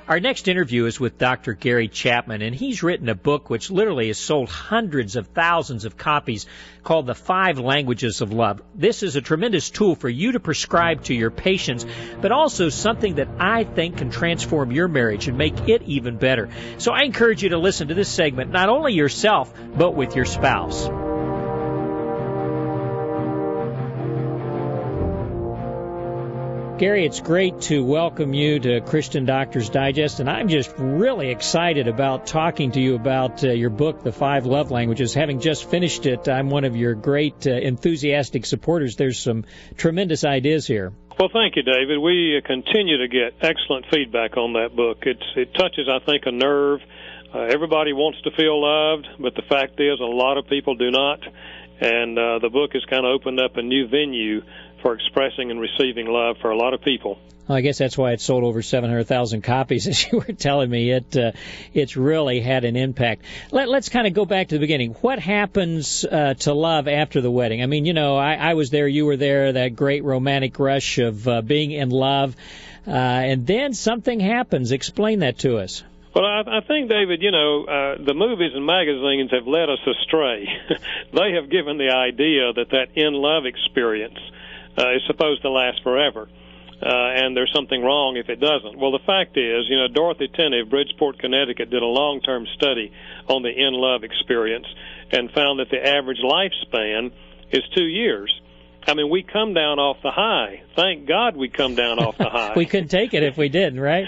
Our next interview is with Dr. Gary Chapman, and he's written a book which literally has sold hundreds of thousands of copies called The 5 Languages of Love. This is a tremendous tool for you to prescribe to your patients, but also something that I think can transform your marriage and make it even better. So I encourage you to listen to this segment, not only yourself, but with your spouse. Gary, it's great to welcome you to Christian Doctors Digest, and I'm just really excited about talking to you about your book, The 5 Love Languages. Having just finished it, I'm one of your great enthusiastic supporters. There's some tremendous ideas here. Well, thank you, David. We continue to get excellent feedback on that book. It touches, I think, a nerve. Everybody wants to feel loved, but the fact is a lot of people do not, and the book has kind of opened up a new venue for expressing and receiving love for a lot of people. Well, I guess that's why it sold over 700,000 copies, as you were telling me. It's really had an impact. Let's kind of go back to the beginning. What happens to love after the wedding? I mean, you know, I was there, you were there, that great romantic rush of being in love, and then something happens. Explain that to us. Well, I think, David, you know, the movies and magazines have led us astray. They have given the idea that in-love experience is supposed to last forever, and there's something wrong if it doesn't. Well, the fact is, you know, Dorothy Tenney of Bridgeport, Connecticut, did a long-term study on the in-love experience and found that the average lifespan is 2 years. I mean, we come down off the high. Thank God we come down off the high. We couldn't take it if we didn't, right?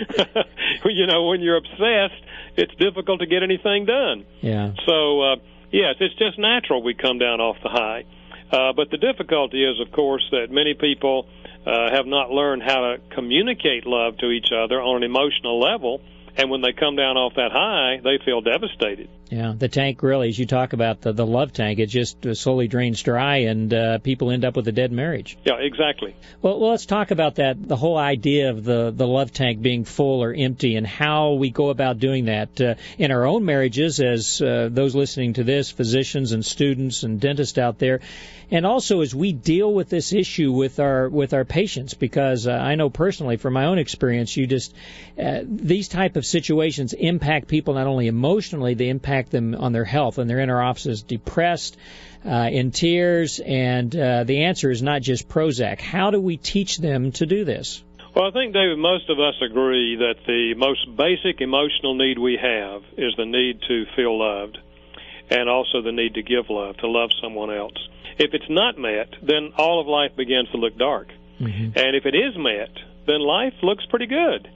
You know, when you're obsessed, it's difficult to get anything done. Yeah. So, yes, it's just natural we come down off the high. But the difficulty is, of course, that many people have not learned how to communicate love to each other on an emotional level, and when they come down off that high, they feel devastated. Yeah, the tank really, as you talk about the love tank, it just slowly drains dry, and people end up with a dead marriage. Yeah, exactly. Well, let's talk about that, the whole idea of the love tank being full or empty, and how we go about doing that in our own marriages, as those listening to this, physicians and students and dentists out there, and also as we deal with this issue with our patients, because I know personally from my own experience, these type of situations impact people not only emotionally, they impact them on their health, and they're in our offices depressed, in tears, and the answer is not just Prozac. How do we teach them to do this? Well, I think, David, most of us agree that the most basic emotional need we have is the need to feel loved, and also the need to give love, to love someone else. If it's not met, then all of life begins to look dark. Mm-hmm. And if it is met, then life looks pretty good.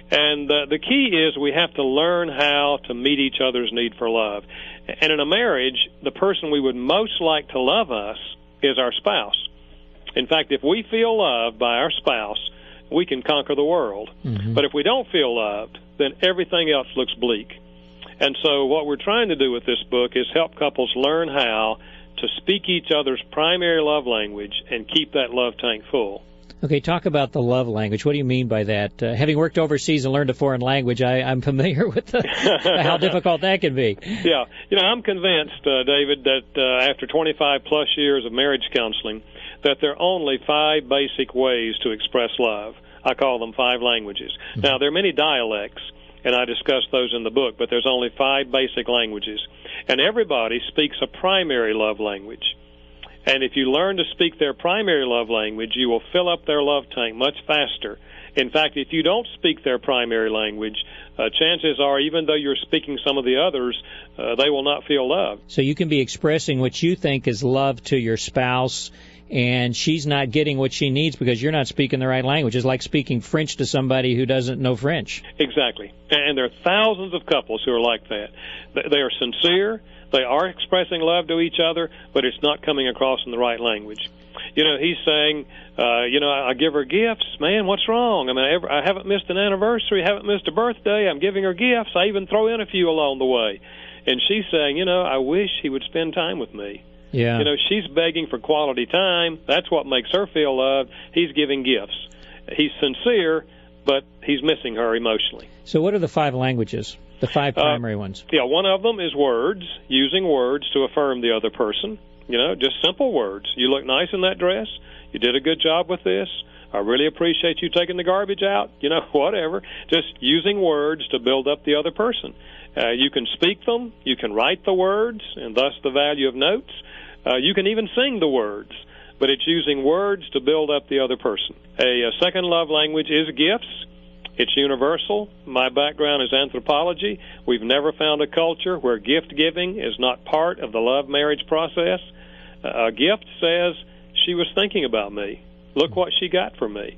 And the key is we have to learn how to meet each other's need for love. And in a marriage, the person we would most like to love us is our spouse. In fact, if we feel loved by our spouse, we can conquer the world. Mm-hmm. But if we don't feel loved, then everything else looks bleak. And so what we're trying to do with this book is help couples learn how to speak each other's primary love language and keep that love tank full. Okay, talk about the love language. What do you mean by that? Having worked overseas and learned a foreign language, I'm familiar with how difficult that can be. Yeah. You know, I'm convinced, David, that after 25-plus years of marriage counseling, that there are only 5 basic ways to express love. I call them 5 languages. Mm-hmm. Now, there are many dialects, and I discuss those in the book, but there's only 5 basic languages. And everybody speaks a primary love language. And if you learn to speak their primary love language, you will fill up their love tank much faster. In fact, if you don't speak their primary language, chances are, even though you're speaking some of the others, they will not feel loved. So you can be expressing what you think is love to your spouse, and she's not getting what she needs because you're not speaking the right language. It's like speaking French to somebody who doesn't know French. Exactly. And there are thousands of couples who are like that. They are sincere. They are expressing love to each other, but it's not coming across in the right language. You know, he's saying, I give her gifts. Man, what's wrong? I mean, I haven't missed an anniversary, haven't missed a birthday. I'm giving her gifts. I even throw in a few along the way. And she's saying, I wish he would spend time with me. Yeah. She's begging for quality time. That's what makes her feel loved. He's giving gifts. He's sincere, but he's missing her emotionally. So what are the 5 languages? The 5 primary ones. Yeah, one of them is words, using words to affirm the other person. Just simple words. You look nice in that dress. You did a good job with this. I really appreciate you taking the garbage out, whatever. Just using words to build up the other person. You can speak them, you can write the words, and thus the value of notes. You can even sing the words, but it's using words to build up the other person. A second love language is gifts. It's universal. My background is anthropology. We've never found a culture where gift giving is not part of the love marriage process. A gift says, she was thinking about me. Look what she got for me.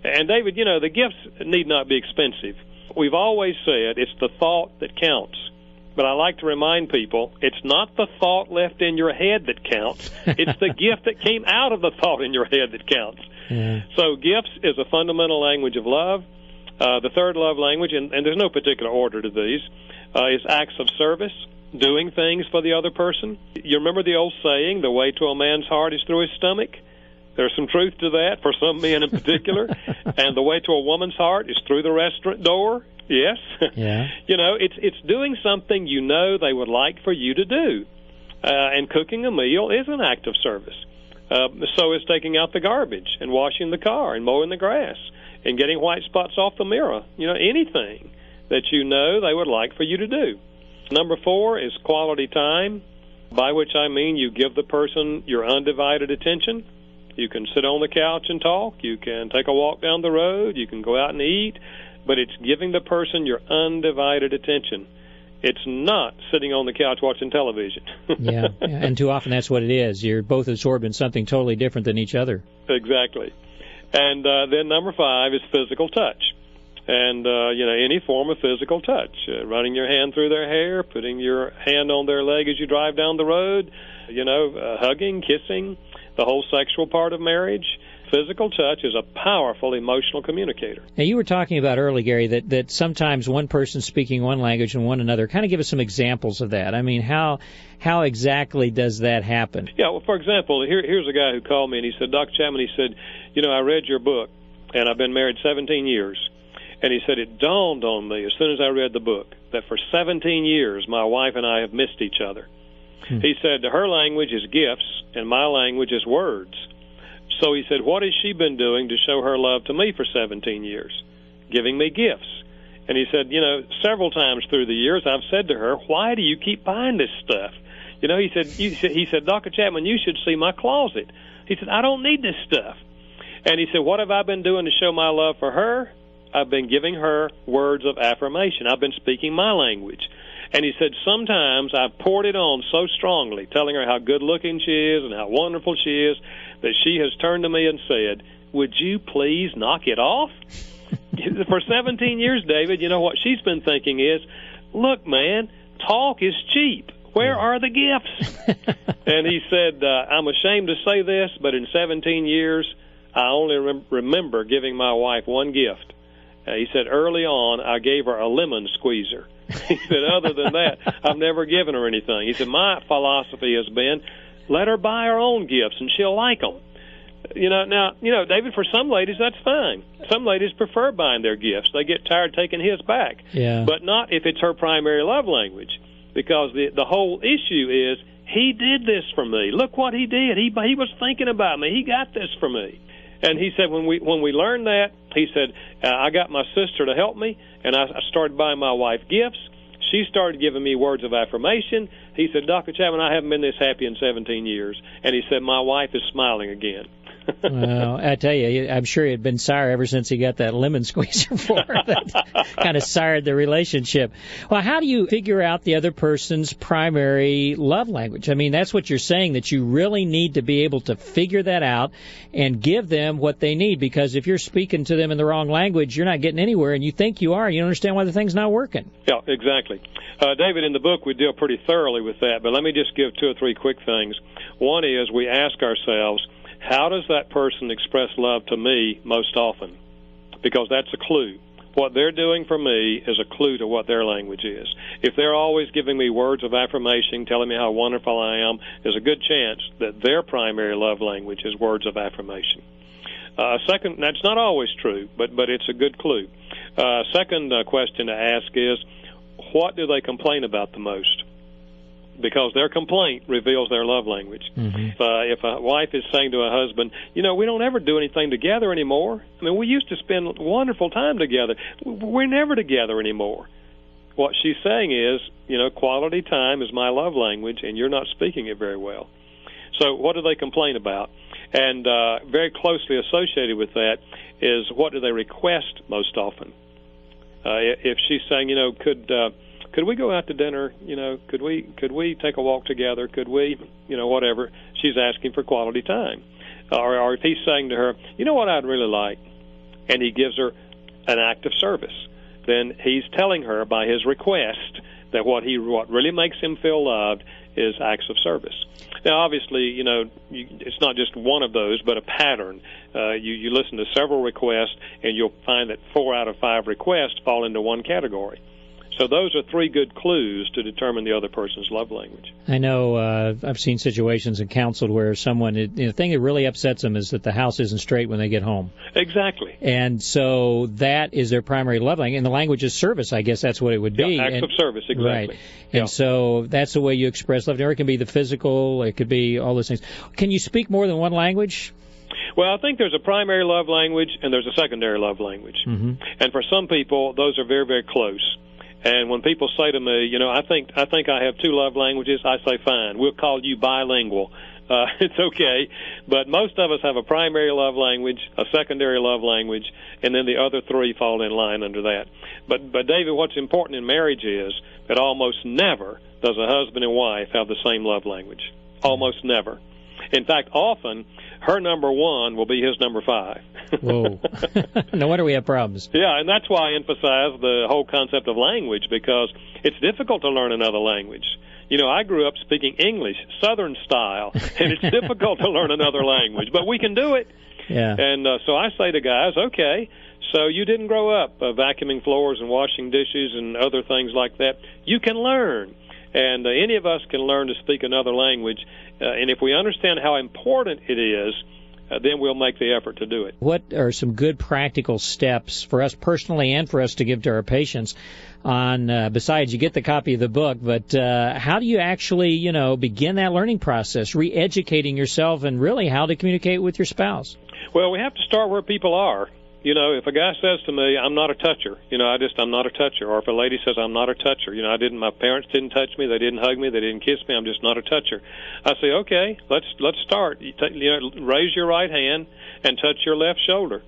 And David, the gifts need not be expensive. We've always said it's the thought that counts. But I like to remind people, it's not the thought left in your head that counts. It's the gift that came out of the thought in your head that counts. Yeah. So gifts is a fundamental language of love. The third love language, and there's no particular order to these, is acts of service, doing things for the other person. You remember the old saying, the way to a man's heart is through his stomach? There's some truth to that for some men in particular. And the way to a woman's heart is through the restaurant door. Yes. Yeah. It's doing something they would like for you to do. And cooking a meal is an act of service. So is taking out the garbage and washing the car and mowing the grass and getting white spots off the mirror. Anything that they would like for you to do. Number 4 is quality time, by which I mean you give the person your undivided attention. You can sit on the couch and talk. You can take a walk down the road. You can go out and eat. But it's giving the person your undivided attention. It's not sitting on the couch watching television. Yeah, and too often that's what it is. You're both absorbed in something totally different than each other. Exactly. And then number 5 is physical touch. And, any form of physical touch. Running your hand through their hair, putting your hand on their leg as you drive down the road, hugging, kissing, the whole sexual part of marriage. Physical touch is a powerful emotional communicator. Now, you were talking about early, Gary, that sometimes one person's speaking one language and one another. Kind of give us some examples of that. I mean, how exactly does that happen? Yeah, well, for example, here's a guy who called me, and he said, Dr. Chapman, he said, I read your book, and I've been married 17 years. And he said, it dawned on me as soon as I read the book that for 17 years my wife and I have missed each other. He said, her language is gifts, and my language is words. So he said, what has she been doing to show her love to me for 17 years? Giving me gifts. And he said, several times through the years I've said to her, why do you keep buying this stuff? He said, Dr. Chapman, you should see my closet. He said, I don't need this stuff. And he said, what have I been doing to show my love for her? I've been giving her words of affirmation. I've been speaking my language. And he said, sometimes I've poured it on so strongly, telling her how good-looking she is and how wonderful she is, that she has turned to me and said, would you please knock it off? For 17 years, David, what she's been thinking is, look, man, talk is cheap. Where are the gifts? And he said, I'm ashamed to say this, but in 17 years, I only remember giving my wife one gift. He said, early on, I gave her a lemon squeezer. He said, other than that, I've never given her anything. He said, my philosophy has been, let her buy her own gifts, and she'll like them. David, for some ladies, that's fine. Some ladies prefer buying their gifts. They get tired taking his back. Yeah. But not if it's her primary love language, because the whole issue is, he did this for me. Look what he did. He was thinking about me. He got this for me. And he said, when we learned that, he said, I got my sister to help me, and I started buying my wife gifts. She started giving me words of affirmation. He said, Dr. Chapman, I haven't been this happy in 17 years. And he said, my wife is smiling again. Well, I tell you, I'm sure he had been sour ever since he got that lemon squeezer for her. That kind of soured the relationship. Well, how do you figure out the other person's primary love language? I mean, that's what you're saying, that you really need to be able to figure that out and give them what they need, because if you're speaking to them in the wrong language, you're not getting anywhere, and you think you are, and you don't understand why the thing's not working. Yeah, exactly. David, in the book, we deal pretty thoroughly with that, but let me just give 2 or 3 quick things. One is we ask ourselves, how does that person express love to me most often? Because that's a clue. What they're doing for me is a clue to what their language is. If they're always giving me words of affirmation, telling me how wonderful I am, there's a good chance that their primary love language is words of affirmation. Second, that's not always true, but it's a good clue. Second question to ask is, what do they complain about the most? because their complaint reveals their love language. If a wife is saying to a husband, we don't ever do anything together anymore. I mean, we used to spend wonderful time together. We're never together anymore. What she's saying is, quality time is my love language, and you're not speaking it very well. So what do they complain about? And very closely associated with that is, what do they request most often? If she's saying, could we go out to dinner? Could we take a walk together? Could we, whatever? She's asking for quality time. Or if he's saying to her, what I'd really like, and he gives her an act of service, then he's telling her by his request that what really makes him feel loved is acts of service. Now, obviously, it's not just one of those, but a pattern. You listen to several requests, and you'll find that 4 out of 5 requests fall into one category. So those are 3 good clues to determine the other person's love language. I know I've seen situations and counseled where someone, the thing that really upsets them is that the house isn't straight when they get home. Exactly. And so that is their primary love language. And the language is service, I guess that's what it would be. Yeah, acts of service, exactly. Right. And so that's the way you express love. Or it can be the physical, it could be all those things. Can you speak more than one language? Well, I think there's a primary love language and there's a secondary love language. And for some people, those are very, very close. And when people say to me, I think I have 2 love languages, I say, fine, we'll call you bilingual. It's okay. But most of us have a primary love language, a secondary love language, and then the other 3 fall in line under that. But David, what's important in marriage is that almost never does a husband and wife have the same love language. Almost never. In fact, often her number 1 will be his number 5. Whoa. No wonder we have problems. Yeah, and that's why I emphasize the whole concept of language, because it's difficult to learn another language. I grew up speaking English, Southern style, and it's difficult to learn another language, but we can do it. Yeah. And so I say to guys, okay, so you didn't grow up vacuuming floors and washing dishes and other things like that. You can learn. And any of us can learn to speak another language. And if we understand how important it is, then we'll make the effort to do it. What are some good practical steps for us personally and for us to give to our patients on, besides you get the copy of the book, but how do you actually, begin that learning process, re-educating yourself, and really how to communicate with your spouse? Well, we have to start where people are. If a guy says to me, I'm not a toucher, I'm not a toucher. Or if a lady says, I'm not a toucher, my parents didn't touch me, they didn't hug me, they didn't kiss me, I'm just not a toucher. I say, okay, let's start. Raise your right hand and touch your left shoulder,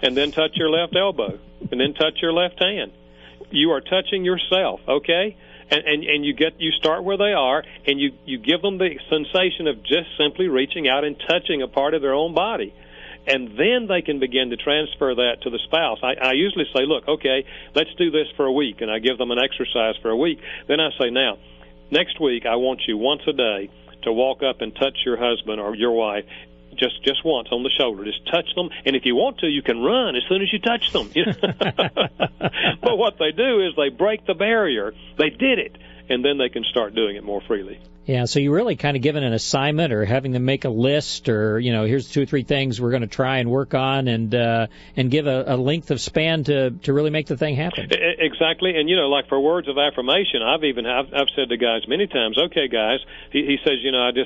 and then touch your left elbow, and then touch your left hand. You are touching yourself, okay? And you start where they are, and you give them the sensation of just simply reaching out and touching a part of their own body. And then they can begin to transfer that to the spouse. I usually say, look, okay, let's do this for a week, and I give them an exercise for a week. Then I say, now, next week I want you once a day to walk up and touch your husband or your wife just once on the shoulder. Just touch them, and if you want to, you can run as soon as you touch them. But what they do is they break the barrier. They did it, and then they can start doing it more freely. Yeah, so you're really kind of giving an assignment or having them make a list or, here's 2 or 3 things we're going to try and work on and give a length of span to really make the thing happen. Exactly. And, like for words of affirmation, I've said to guys many times, okay, guys, he says,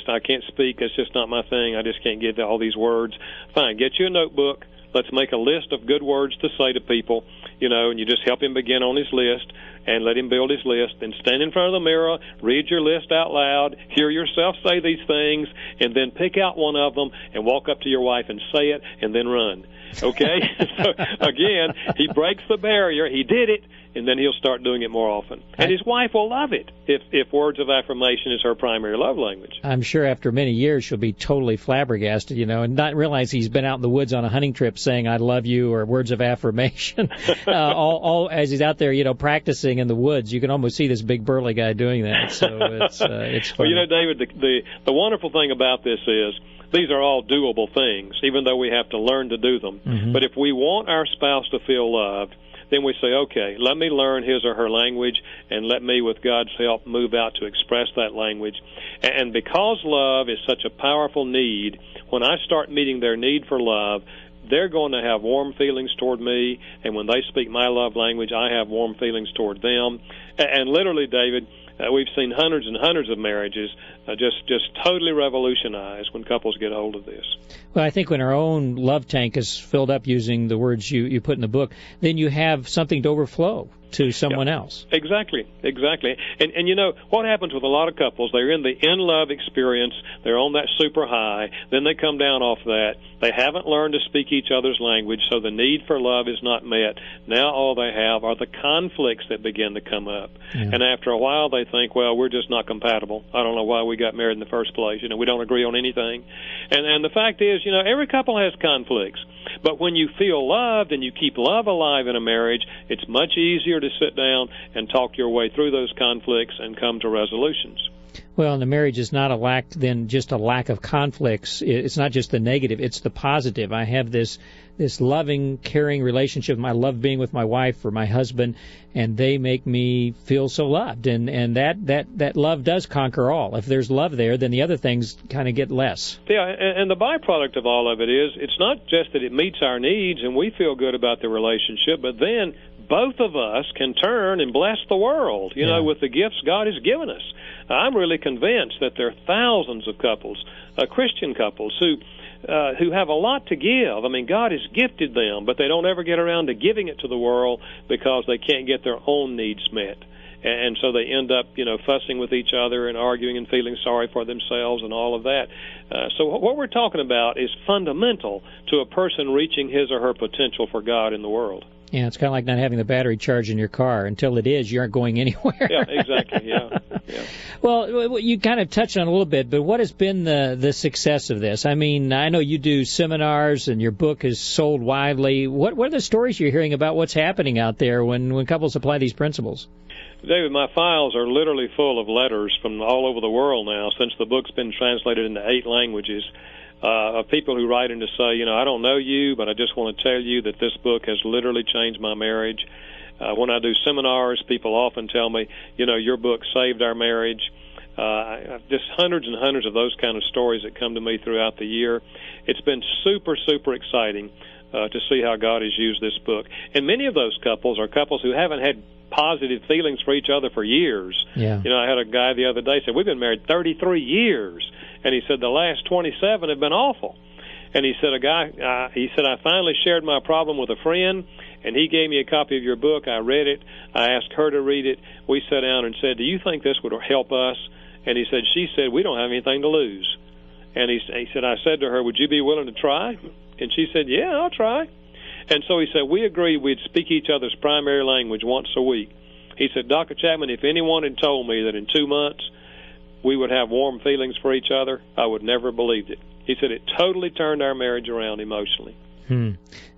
I can't speak. It's just not my thing. I just can't get all these words. Fine, get you a notebook. Let's make a list of good words to say to people, and you just help him begin on his list and let him build his list. Then stand in front of the mirror, read your list out loud, hear yourself say these things, and then pick out one of them and walk up to your wife and say it and then run. Okay? So, again, he breaks the barrier. He did it, and then he'll start doing it more often. And his wife will love it if words of affirmation is her primary love language. I'm sure after many years she'll be totally flabbergasted, and not realize he's been out in the woods on a hunting trip saying I love you or words of affirmation. all as he's out there, practicing in the woods. You can almost see this big burly guy doing that. So it's funny. Well, David, the wonderful thing about this is these are all doable things, even though we have to learn to do them. Mm-hmm. But if we want our spouse to feel loved, then we say, okay, let me learn his or her language, and let me, with God's help, move out to express that language. And because love is such a powerful need, when I start meeting their need for love, they're going to have warm feelings toward me, and when they speak my love language, I have warm feelings toward them. And literally, David, We've seen hundreds and hundreds of marriages just totally revolutionized when couples get hold of this. Well, I think when our own love tank is filled up, using the words you put in the book, then you have something to overflow to someone else. Exactly. And you know, what happens with a lot of couples, they're in the in-love experience, they're on that super high, then they come down off that, they haven't learned to speak each other's language, so the need for love is not met. Now all they have are the conflicts that begin to come up. Yeah. And after a while they think, well, we're just not compatible. I don't know why we got married in the first place. You know, we don't agree on anything. And the fact is, you know, every couple has conflicts. But when you feel loved and you keep love alive in a marriage, it's much easier to sit down and talk your way through those conflicts and come to resolutions. Well, and the marriage is not just a lack of conflicts. It's not just the negative, it's the positive. I have this loving, caring relationship. I love being with my wife or my husband, and they make me feel so loved. And that love does conquer all. If there's love there, then the other things kind of get less. Yeah, and the byproduct of all of it is it's not just that it meets our needs and we feel good about the relationship, but then both of us can turn and bless the world, you know, with the gifts God has given us. I'm really convinced that there are thousands of couples, Christian couples, who have a lot to give. I mean, God has gifted them, but they don't ever get around to giving it to the world because they can't get their own needs met. And so they end up, you know, fussing with each other and arguing and feeling sorry for themselves and all of that. So what we're talking about is fundamental to a person reaching his or her potential for God in the world. Yeah, it's kind of like not having the battery charged in your car. Until it is, you aren't going anywhere. Yeah, exactly, yeah. Well, you kind of touched on it a little bit, but what has been the success of this? I mean, I know you do seminars and your book is sold widely. What are the stories you're hearing about what's happening out there when couples apply these principles? David, my files are literally full of letters from all over the world now since the book's been translated into 8 languages. Of people who write in to say, you know, I don't know you, but I just want to tell you that this book has literally changed my marriage. When I do seminars, people often tell me, you know, your book saved our marriage. Just hundreds and hundreds of those kind of stories that come to me throughout the year. It's been super, super exciting to see how God has used this book. And many of those couples are couples who haven't had positive feelings for each other for years. Yeah. You know, I had a guy the other day said, we've been married 33 years. And he said, the last 27 have been awful. And he said, I finally shared my problem with a friend, and he gave me a copy of your book. I read it. I asked her to read it. We sat down and said, do you think this would help us? And she said, we don't have anything to lose. And he said, I said to her, would you be willing to try? And she said, yeah, I'll try. And so he said, we agreed we'd speak each other's primary language once a week. He said, Dr. Chapman, if anyone had told me that in 2 months we would have warm feelings for each other, I would never have believed it. He said it totally turned our marriage around emotionally.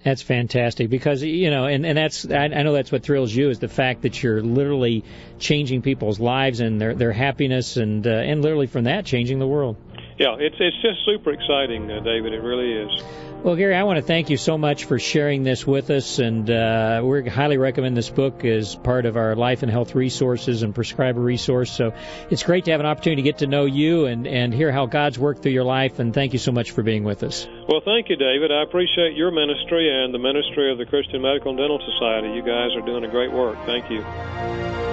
That's fantastic because, you know, and that's I know that's what thrills you is the fact that you're literally changing people's lives and their happiness and literally from that changing the world. Yeah, it's just super exciting, David. It really is. Well, Gary, I want to thank you so much for sharing this with us, and we highly recommend this book as part of our Life and Health Resources and Prescriber Resource. So it's great to have an opportunity to get to know you and hear how God's worked through your life, and thank you so much for being with us. Well, thank you, David. I appreciate your ministry and the ministry of the Christian Medical and Dental Society. You guys are doing a great work. Thank you.